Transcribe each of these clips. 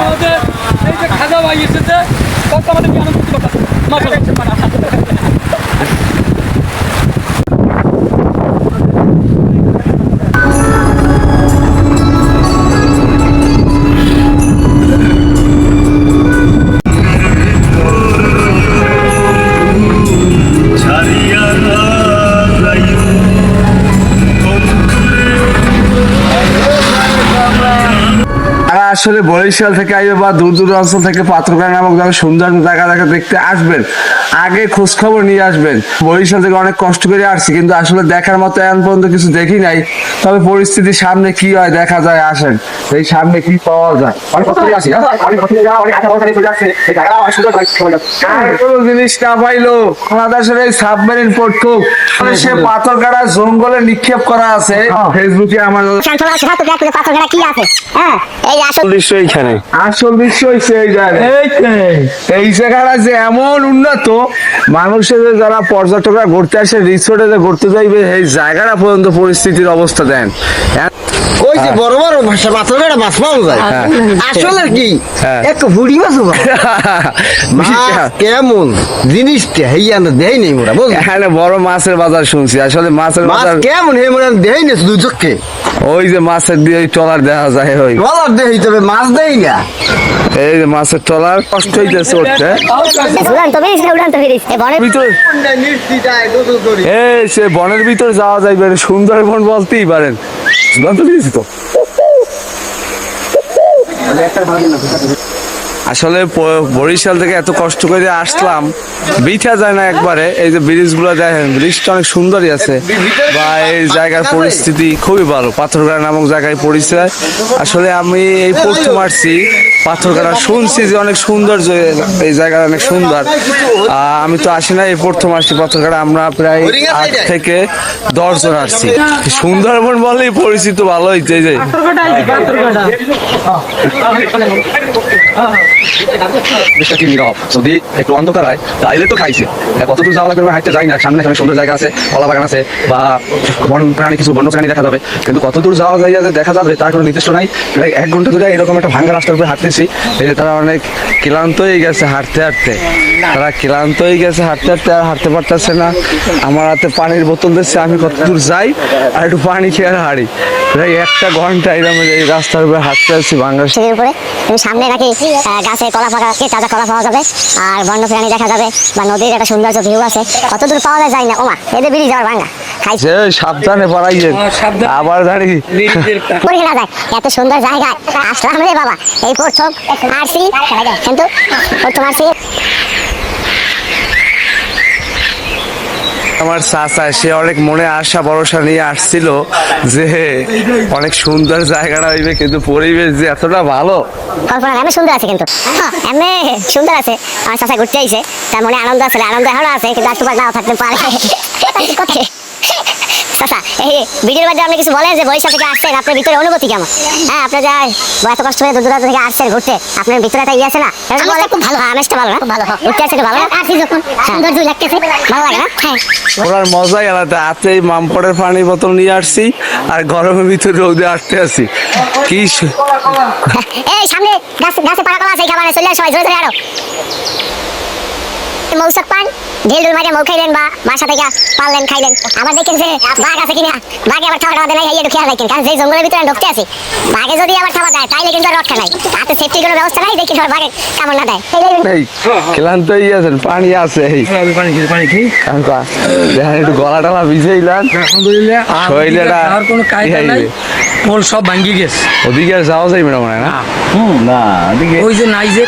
আমাদের এই যে খাজা ভাই এসেছে আমাদের আসলে বরিশাল থেকে আসবে বা দূর দূর অঞ্চল থেকে পাথরঘাটা নামক সুন্দর জায়গা দেখতে আসবেন, আগে খোঁজ খবর নিয়ে আসবেন। বরিশাল থেকে অনেক কষ্ট করে আসছি, কিন্তু আসলে দেখার মতো এখন পর্যন্ত কিছু দেখি নাই। তবে পরিস্থিতি সামনে কি হয় দেখা যায়, আসেন এই সামনে কি পাওয়া যায়। জিনিস না পাইলো বাংলাদেশের এই সাবমেরিন প্রথম সে পাথরঘাটা জঙ্গলে নিক্ষেপ করা আছে। ফেসবুকে আমার পাথরঘাটা কি আছে? হ্যাঁ, এই আসল দৃশ্য এইখানে, আসল দৃশ্য হচ্ছে এই জায়গাটা যে এমন উন্নত, মানুষের যারা পর্যটকরা ঘুরতে আসে রিসোর্টে যে ঘুরতে যাইবে এই জায়গাটা পর্যন্ত পরিস্থিতির অবস্থা দেন। ওই যে বড় বড় ভাষা পাথরঘাটা মাছ পাওয়া যায়, আসলে কি একটু বুড়ি মাছ কেমন জিনিসটা হেই আমরা দেই নেই মোরা বুঝলি। এখানে বড় মাছের বাজার শুনছি, আসলে মাছের বাজার কেমন হে মোরা দেই না শুধু চোখে। ওই যে মাছের দিয়ে ট্রলার দেখা যায়, ওই ট্রলার দেই তবে মাছ দেই না। এই যে মাছের ট্রলার কষ্ট হইতেছে উঠতে। এই সে বনের ভিতর যাওয়া যাইবে, সুন্দরবন বলতেই পারেন। তো আসলে বরিশাল থেকে এত কষ্ট করে আসলাম, বিঠা যায় না একবারে। এই যে ব্রিজ গুলো দেখেন, ব্রিজটা অনেক সুন্দরই আছে, বা এই জায়গার পরিস্থিতি খুবই ভালো। পাথরঘাটা নামক জায়গায় পরিচয়। আসলে আমি এই প্রথম আসছি পাথরঘাটা, শুনছি যে অনেক সুন্দর, এই জায়গা অনেক সুন্দর। আমি তো আসি না, এই প্রথম আসছি পাথরঘাটা। আমরা প্রায় 8 থেকে 10 জন আসছি। সুন্দরবন বলেই পরিচিত ভালো হইতে যে যদি একটু অন্ধকার হয় তাইলে তো খাইছে, কতদূর যাওয়া লাগবে হাইটে যাই না। সামনে সামনে সুন্দর জায়গা আছে, কলা বাগান আছে, বা বন প্রাণী, কিছু বন্য প্রাণী দেখা যাবে, কিন্তু কতদূর যাওয়া যায় দেখা যাবে তার কোনো নির্দিষ্ট নাই। প্রায় 1 ঘন্টা ধরে এরকম একটা ভাঙ্গা রাস্তার উপরে হাঁটতেছি। এই যে তারা অনেক ক্লান্ত হয়ে গেছে হাঁটতে হাঁটতে, তারা ক্লান্ত হয়ে গেছে হাঁটতে হাঁটতে, আর হাঁটতে পারতেছে না। আমার হাতে পানির বোতল দিচ্ছে, আমি কতদূর যাই আর একটু পানি খেয়ে হাঁড়ি। প্রায় 1 ঘন্টা এরকম এই রাস্তার উপরে হাঁটতে আসছি ভাঙ্গা উপরে। সামনে নাকি গাছে কলা পাকা, তাজা কলা পাওয়া যাবে, আর বন্য প্রাণী দেখা যাবে, বা নদীর একটা সৌন্দর্য ভিউ আছে। কতদূর পাওয়া যায় না ওমা, এদের ব্রিজ যাওয়ার ভাঙ্গা খাইছে। সাবধানে পারাইয়েন, আবার জানি পরীক্ষা যায়। এত সুন্দর জায়গায় আসলাম রে বাবা, এই প্রথম আসছি, কিন্তু প্রথম আসছি। আমার চাচা, সে অনেক মনে আশা ভরসা নিয়ে আসছিল যে অনেক সুন্দর জায়গাটা হইবে, কিন্তু পরিবেশ যে এতটা ভালো। কল্পনা এমনি সুন্দর আছে, কিন্তু এমনি সুন্দর আছে। আমার চাচা ঘুরতে আইছে, তার মনে আনন্দ আছে, আনন্দ এখনো আছে, কিন্তু আর তোমার নাও থাকতে পারে। চাচা, এই ভিডিওর মধ্যে আপনি কিছু বলেন যে বরিশাল থেকে আসছেন, আপনার ভিতরে অনুভূতি কেমন? হ্যাঁ, আপনার যা এত কষ্ট করে দূর দূরান্ত থেকে আসছেন ঘুরতে, আপনার ভিতরে একটা ইয়ে আছে না? খুব ভালো, আমেজটা ভালো না? ভালো ঘুরতে আসছে, ভালো আসছি যখন সুন্দর লাগতেছে, ভালো লাগে না? হ্যাঁ, ওনার মজাই আলাদা। হাতে এই মামপড়ের পানির বোতল নিয়ে আসছি, আর গরমের ভিতরে রোদে আসতে আসি। কি এই সামনে গাছে পাকা কলা আছে, এই খাবারে চলে সবাই ধরে ধরে আরো মৌসক পান, ঢিল ডুল মারিয়া মৌ খাইলেন, বা বাসা থেকে পারলেন খাইলেন। আবার দেখেন যে বাঘ আছে কিনা, বাঘে আবার খাওয়া দেয় না, এই একটু খেয়াল রাখেন, কারণ যে জঙ্গলের ভিতরে ঢুকতে আছি, বাঘে যদি আবার খাওয়া দেয় তাইলে কিন্তু আর রক্ষা নাই। হাতে সেফটির কোনো ব্যবস্থা নাই, দেখি সবার বাঘে কামড় না দেয়। ক্লান্ত হয়ে গেছেন, পানি আছে, একটু গলা টলা ভিজেইলাম, আর কোনো কায়দা নাই, পোল সব ভাঙ্গি গেছে। ওদিকে আর যাওয়া যাইবে না মনে হয় না? না, ওই যে নাই যে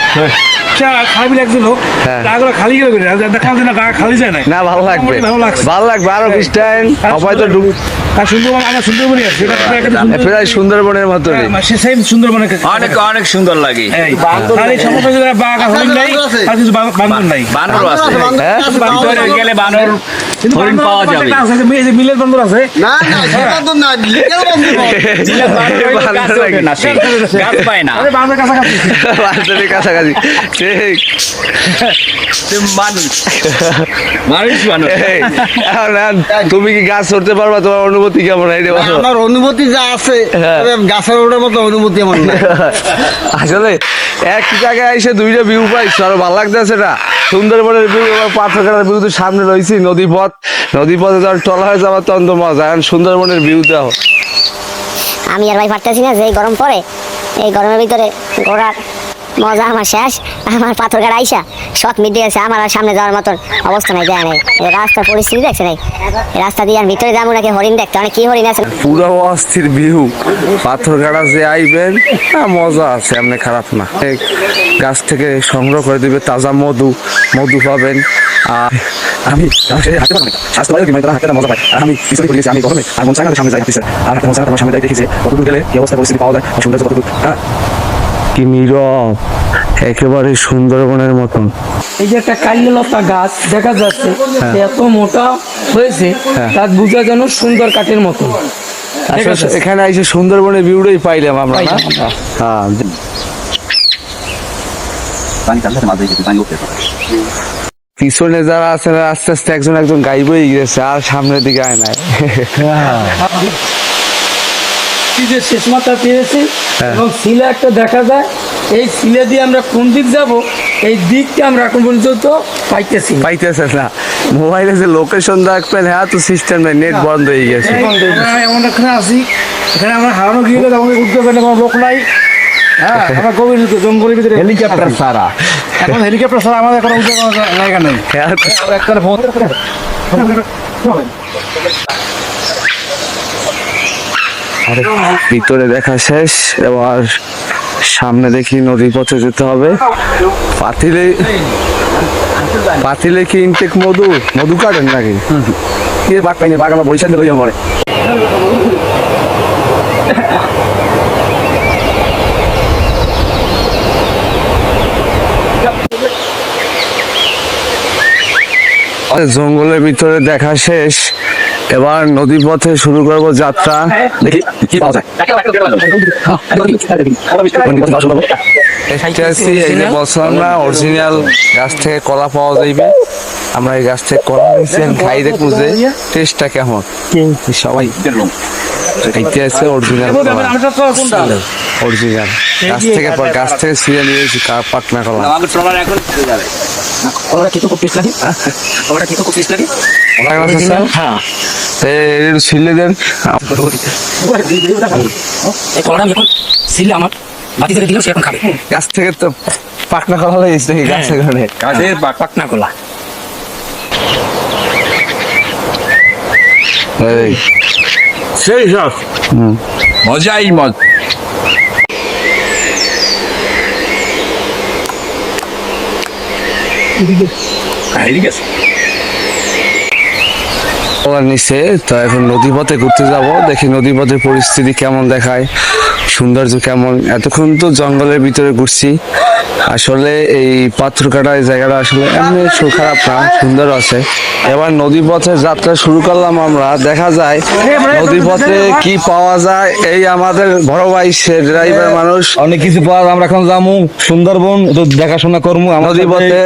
খাবি লাগছিল, খালি গেলে খালি যায় না, ভালো লাগবে, ভালো লাগবে। আরো খ্রিস্টান সবাই তো প্রায় সুন্দরবনের মতো, অনেক অনেক সুন্দর লাগে। বানর আছে, গেলে বানর হরিণ পাওয়া যাবে। মিলের বন্দর আছে, কাছাকাছি। ঠিক, তুমি কি গাছ ধরতে পারবা? তোমার অনুভূতি অনুভূতি কেমন এই আমার অনুভূতি যা আছে হ্যাঁ। তবে গাছের ওঠার মতো অনুভূতি আমার না। আসলে এক জায়গায় এসে দুইটা ভিউ পাইছো আর ভালো লাগতেছে না সুন্দরবনের ভিউ এবং পাথরঘাটার ভিউ তো সামনে রয়েছি নদীপথে যখন টলা হয়ে যাওয়ার তো অন্ত মজা এখন সুন্দরবনের ভিউ দাও আমি আর ভাই পারতেছি না যে এই গরম পড়ে এই গরমের ভিতরে ঘোরার মজা আমার শেষ। আমার পাথরঘাট আইসা সব মিটে গেছে, আমার আর সামনে যাওয়ার মতন অবস্থা নাই, দেয় নাই। এই রাস্তার পরিস্থিতি দেখছে নাই, এই রাস্তা দিয়ে আর ভিতরে যাবো নাকি হরিণ দেখতে, অনেক কি হরিণ আছে। পুরো অস্থির ভিউ পাথরঘাটা যে আইবেন মজা আছে এমনি খারাপ না এই গাছ থেকে সংগ্রহ করে দিবে তাজা মধু পাবেন আর আমি স্বাস্থ্য ভালো কি মানে তারা হাতে মজা পায় আর আমি পিছনে পড়ে গেছি আমি গরমে আর মন চায় না সামনে যাই দিচ্ছে আর মন চায় না সামনে যাই দেখেছে কতদূর গেলে কি অবস্থা পরিস্থিতি পাওয়া যায় আর সুন্দর কতদূর হ্যাঁ কি নীরব একেবারে সুন্দরবনের মতন এই যে একটা কাইললতা গাছ দেখা যাচ্ছে এত মোটা হয়েছে তার বোঝা যেন সুন্দর কাঠের মতো। আসলে এখানে এসে সুন্দরবনের ভিউটাই পাইলাম আমরা না হ্যাঁ পানি কাছে মাঝে গেছে পানি উঠতে পিছনে যারা আছে আস্তে আস্তে একজন গাইবই গেছে আর সামনের দিকে আয় নাই এই যে শেষ মাথা পেয়েছি এবং সিলে একটা দেখা যায়, এই সিলে দিয়ে আমরা কোন দিক যাব এই দিকটা আমরা এখন পর্যন্ত পাইতেছি না। পাইতেছে না মোবাইলে যে লোকেশন দেখবেন হ্যাঁ তো সিস্টেম নাই নেট বন্ধ হয়ে গেছে এমন এখানে আছি, এখানে আমরা হারানো গিয়ে আমাকে উঠতে পারি কোনো লোক নাই। হ্যাঁ আমরা গভীর জঙ্গলের ভিতরে হেলিকপ্টার ছাড়া এখন হেলিকপ্টার ছাড়া আমাদের এখন উঠে কোনো জায়গা নেই। একটা ফোন ভিতরে দেখা শেষ এবার সামনে দেখি নদীর পথে যেতে হবে পাতিলে কি ইনটেক মধু কাটেন নাকি কি বাট পাইনি বাঘ আমার বরিশাল লইয়া পড়ে জঙ্গলের ভিতরে দেখা শেষ এবার নদী পথে শুরু করব যাত্রা দেখি কি পাওয়া যায় এই যে বলছিলাম না অরিজিনাল গাছ থেকে কলা পাওয়া যাইবে আমরা এই গাছ থেকে কলা নিয়েছি খাই দেখবো যে টেস্টটা কেমন সবাই খাইতে আছে অরিজিনাল গাছ থেকে ছিঁড়ে নিয়েছি পাটনা কলা ওরা কি তো খুব টেস্ট লাগে ওরা কি তো খুব টেস্ট লাগে হ্যাঁ ছিঁড়ে দেন এই কলাটা যখন ছিল আমার বাতি থেকে দিল সে এখন খাবে গাছ থেকে তো পাটনা কলা লাগিয়েছে নাকি গাছ থেকে গাছের পাকনা কলা সেই সব মজাই মজা নিচে তো এখন নদীপথে ঘুরতে যাব দেখি নদীপথের পরিস্থিতি কেমন দেখায় সৌন্দর্য কেমন এতক্ষণ তো জঙ্গলের ভিতরে ঘুরছি আসলে এই পাথরঘাটা এই জায়গাটা আসলে এমনি খারাপ না সুন্দর আছে এবার নদীপথে যাত্রা শুরু করলাম আমরা দেখা যায় নদীপথে কি পাওয়া যায় এই আমাদের বড় ভাই সে ড্রাইভার মানুষ অনেক কিছু পাওয়া যায়। আমরা এখন যাবো সুন্দরবন একটু দেখাশোনা করবো আমাদের নদীপথে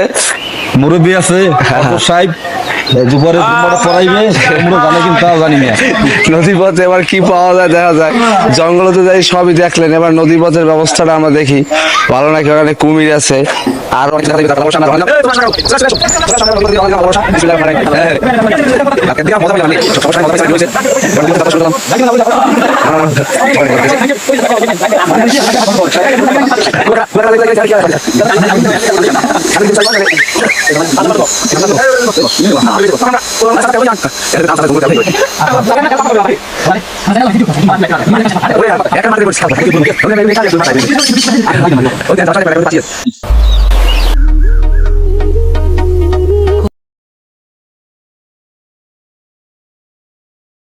মুরব্বী আছে সাহেব দুপুরে পড়াইবে আমরা জানি কিন্তু তাও জানি না নদীপথে এবার কি পাওয়া যায় দেখা যায় জঙ্গলতে যাই সবই দেখলেন এবার নদীপথের ব্যবস্থাটা আমরা দেখি ভালো নাকি ওখানে কুমির আছে আর অনেক জায়গায়